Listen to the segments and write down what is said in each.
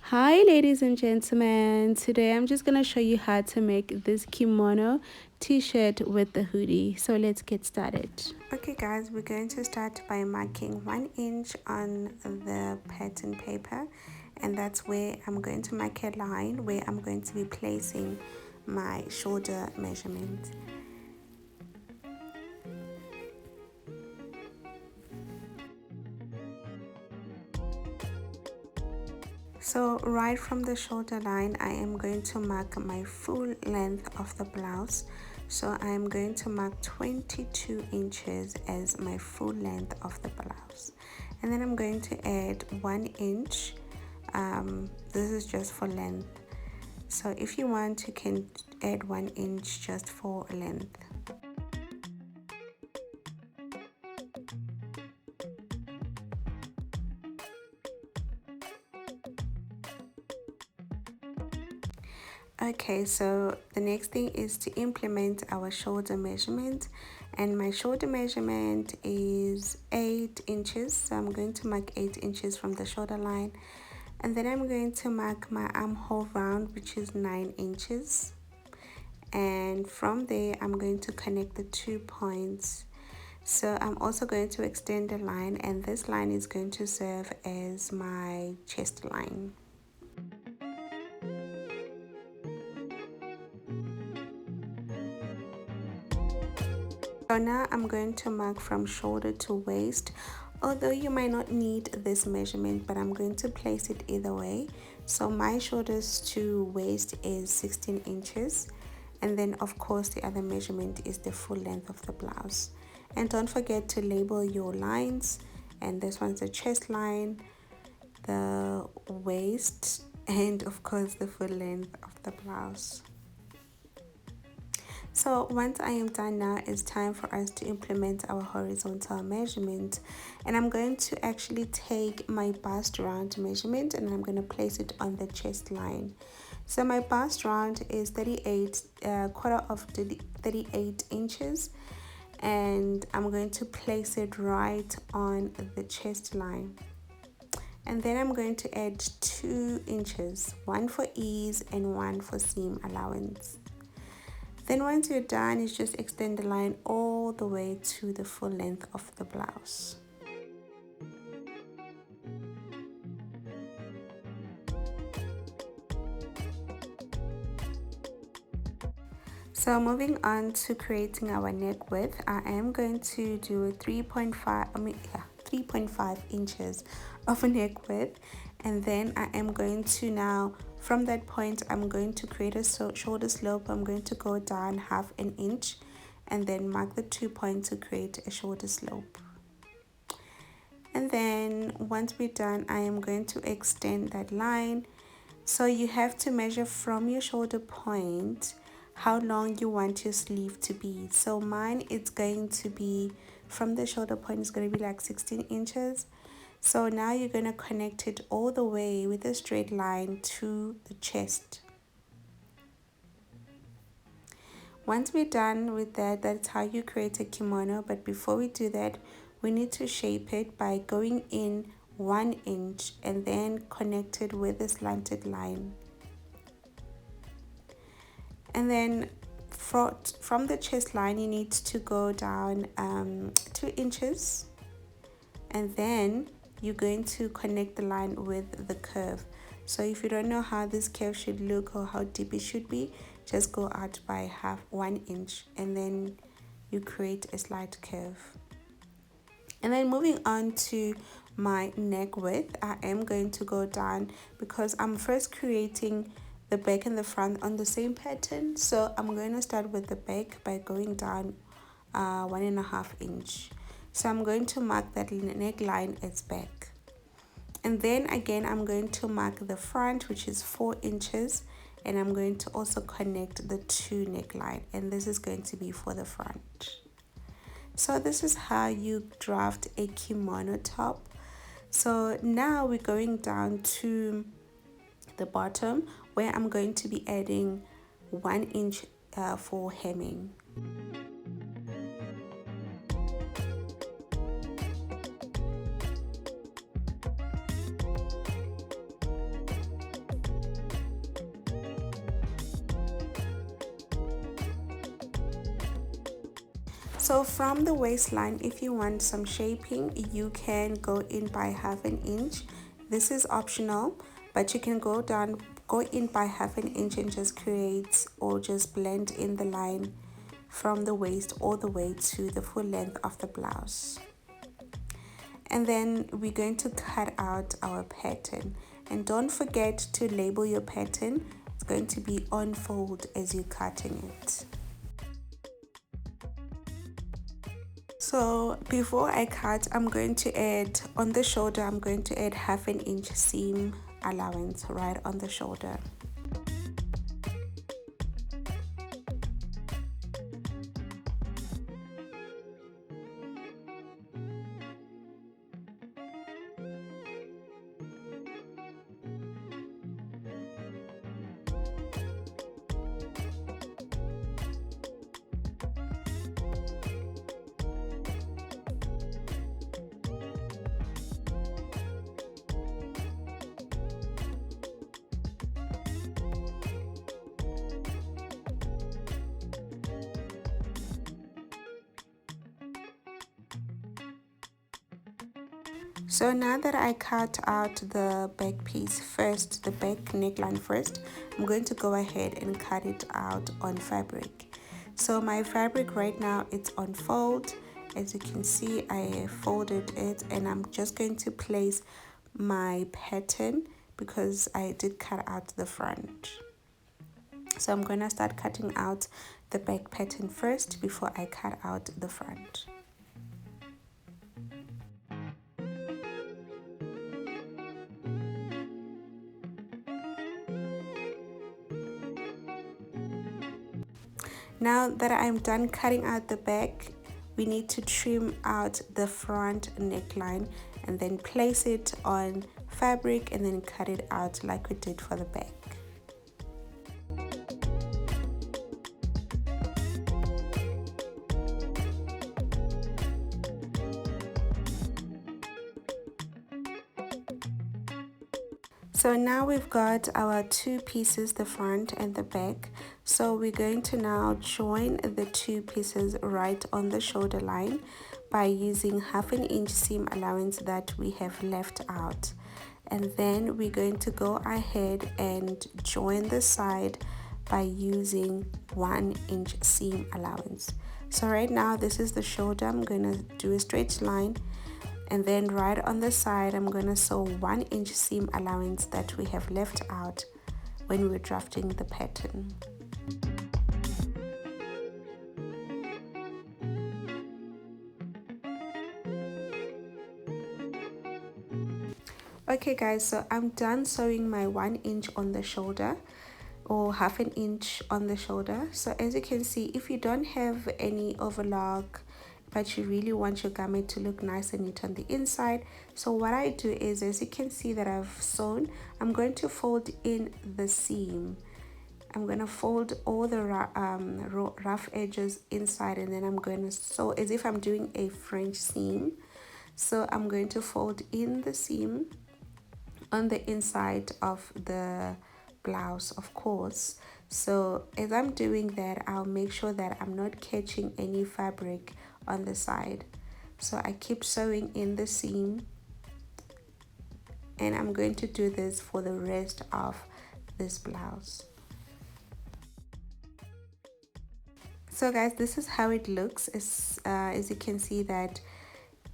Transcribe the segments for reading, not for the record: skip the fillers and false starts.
Hi ladies and gentlemen, today I'm just gonna show you how to make this kimono t-shirt with the hoodie. So let's get started. Okay guys, we're going to start by marking 1 inch on the pattern paper, and that's where I'm going to mark a line where I'm going to be placing my shoulder measurement. So right from the shoulder line, I am going to mark my full length of the blouse. So I am going to mark 22 inches as my full length of the blouse. And then I'm going to add 1 inch. This is just for length. So if you want, you can add 1 inch just for length. Okay, so the next thing is to implement our shoulder measurement, and my shoulder measurement is 8 inches. So I'm going to mark 8 inches from the shoulder line, and then I'm going to mark my armhole round, which is 9 inches, and from there I'm going to connect the 2 points. So I'm also going to extend the line, and this line is going to serve as my chest line. So now I'm going to mark from shoulder to waist, although you might not need this measurement, but I'm going to place it either way. So my shoulders to waist is 16 inches, and then of course the other measurement is the full length of the blouse. And don't forget to label your lines, and this one's the chest line, the waist, and of course the full length of the blouse. So once I am done now, it's time for us to implement our horizontal measurement, and I'm going to actually take my bust round measurement and I'm going to place it on the chest line. So my bust round is 38 quarter of 38 inches, and I'm going to place it right on the chest line. And then I'm going to add 2 inches, one for ease and one for seam allowance. Then once you're done, you just extend the line all the way to the full length of the blouse. So moving on to creating our neck width, I am going to do a 3.5 inches of a neck width, and then I am going to now, from that point, I'm going to create a shoulder slope. I'm going to go down 1/2 inch and then mark the 2 points to create a shoulder slope. And then once we're done, I am going to extend that line. So you have to measure from your shoulder point how long you want your sleeve to be. So mine, it's going to be from the shoulder point, it's going to be like 16 inches. So now you're going to connect it all the way with a straight line to the chest. Once we're done with that, that's how you create a kimono. But before we do that, we need to shape it by going in 1 inch and then connect it with a slanted line. And then from the chest line, you need to go down 2 inches, and then you're going to connect the line with the curve. So if you don't know how this curve should look or how deep it should be, just go out by 1 inch and then you create a slight curve. And then moving on to my neck width, I am going to go down because I'm first creating the back and the front on the same pattern. So I'm going to start with the back by going down 1.5 inch. So I'm going to mark that neckline as back. And then again, I'm going to mark the front, which is 4 inches. And I'm going to also connect the 2 neckline. And this is going to be for the front. So this is how you draft a kimono top. So now we're going down to the bottom, where I'm going to be adding 1 inch for hemming. So from the waistline, if you want some shaping, you can go in by 1/2 inch. This is optional, but you can go in by 1/2 inch and just create or just blend in the line from the waist all the way to the full length of the blouse. And then we're going to cut out our pattern, and don't forget to label your pattern. It's going to be on fold as you're cutting it. So before I cut, I'm going to add on the shoulder, I'm going to add 1/2 inch seam allowance right on the shoulder. So now that I cut out the back piece first, the back neckline first, I'm going to go ahead and cut it out on fabric. So my fabric right now, it's on fold. As you can see, I folded it, and I'm just going to place my pattern because I did cut out the front. So I'm going to start cutting out the back pattern first before I cut out the front. Now that I'm done cutting out the back, we need to trim out the front neckline and then place it on fabric and then cut it out like we did for the back. So now we've got our two pieces, the front and the back. So we're going to now join the two pieces right on the shoulder line by using 1/2 inch seam allowance that we have left out. And then we're going to go ahead and join the side by using 1 inch seam allowance. So right now this is the shoulder. I'm going to do a straight line. And then right on the side, I'm going to sew 1 inch seam allowance that we have left out when we were drafting the pattern. Okay guys, so I'm done sewing my 1 inch on the shoulder, or 1/2 inch on the shoulder. So as you can see, if you don't have any overlock, but you really want your garment to look nice and neat on the inside, so what I do is, as you can see that I've sewn, I'm going to fold in the seam. I'm going to fold all the rough edges inside, and then I'm going to sew as if I'm doing a French seam. So I'm going to fold in the seam on the inside of the blouse, of course. So as I'm doing that, I'll make sure that I'm not catching any fabric on the side. So I keep sewing in the seam, and I'm going to do this for the rest of this blouse. So guys, this is how it looks. As you can see that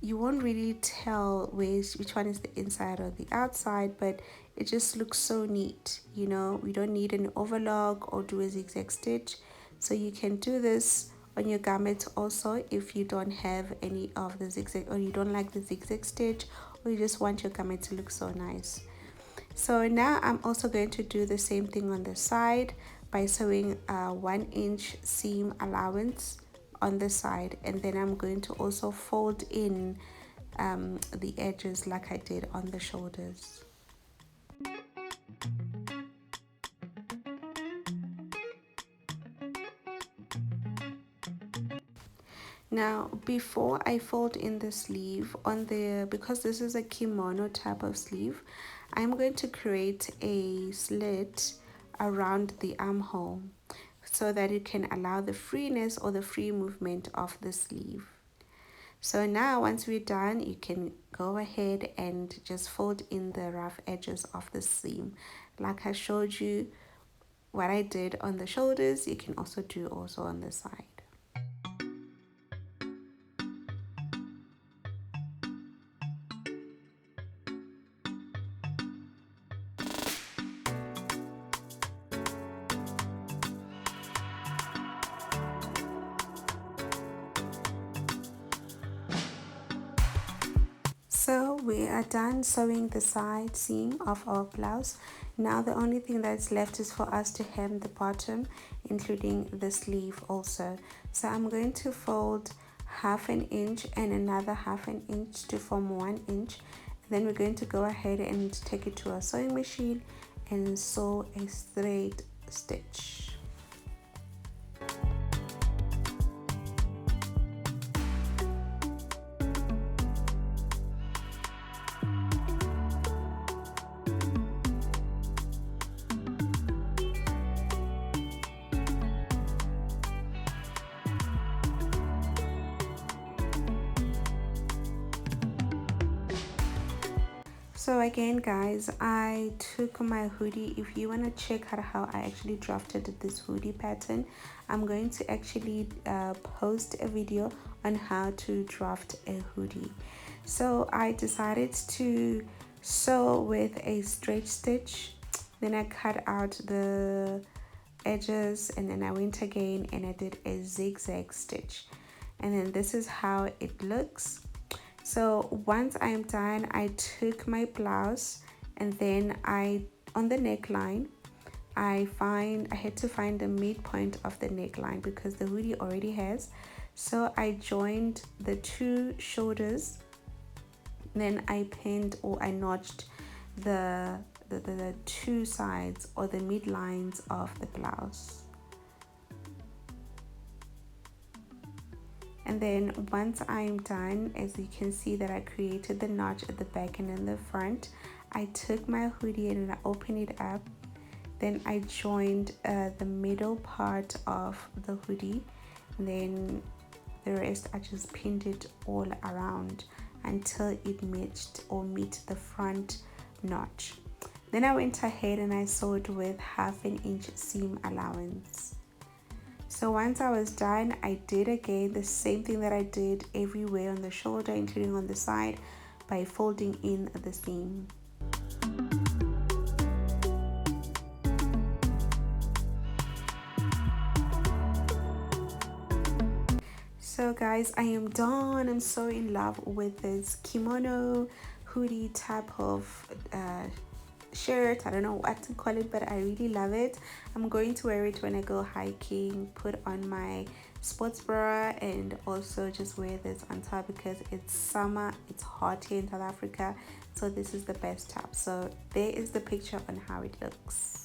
you won't really tell which one is the inside or the outside, but it just looks so neat. You know, we don't need an overlock or do a zigzag stitch. So you can do this on your garment also if you don't have any of the zigzag, or you don't like the zigzag stitch, or you just want your garment to look so nice. So now I'm also going to do the same thing on the side by sewing a 1 inch seam allowance on the side, and then I'm going to also fold in the edges like I did on the shoulders. Now before I fold in the sleeve on because this is a kimono type of sleeve, I'm going to create a slit around the armhole. so that it can allow the freeness or the free movement of the sleeve. So now once we're done, you can go ahead and just fold in the rough edges of the seam. Like I showed you what I did on the shoulders, you can also do also on the side. So we are done sewing the side seam of our blouse. Now the only thing that's left is for us to hem the bottom, including the sleeve also. So I'm going to fold 1/2 inch and another 1/2 inch to form 1 inch. Then we're going to go ahead and take it to a sewing machine and sew a straight stitch. So again guys, I took my hoodie. If you want to check out how I actually drafted this hoodie pattern, I'm going to actually post a video on how to draft a hoodie. So I decided to sew with a straight stitch, then I cut out the edges, and then I went again and I did a zigzag stitch, and then this is how it looks. So once I'm done, I took my blouse, and then on the neckline, I had to find the midpoint of the neckline because the hoodie already has. So I joined the two shoulders, then I pinned or I notched the two sides or the midlines of the blouse. And then once I'm done, as you can see that I created the notch at the back and in the front, I took my hoodie and I opened it up. Then I joined the middle part of the hoodie, and then the rest I just pinned it all around until it met the front notch. Then I went ahead and I sewed with 1/2 inch seam allowance. So once I was done, I did again the same thing that I did everywhere on the shoulder, including on the side, by folding in the seam. So guys, I am done. I'm so in love with this kimono hoodie type of shirt. I don't know what to call it, but I really love it. I'm going to wear it when I go hiking, put on my sports bra, and also just wear this on top because it's summer, it's hot here in South Africa, so this is the best top. So there is the picture on how it looks.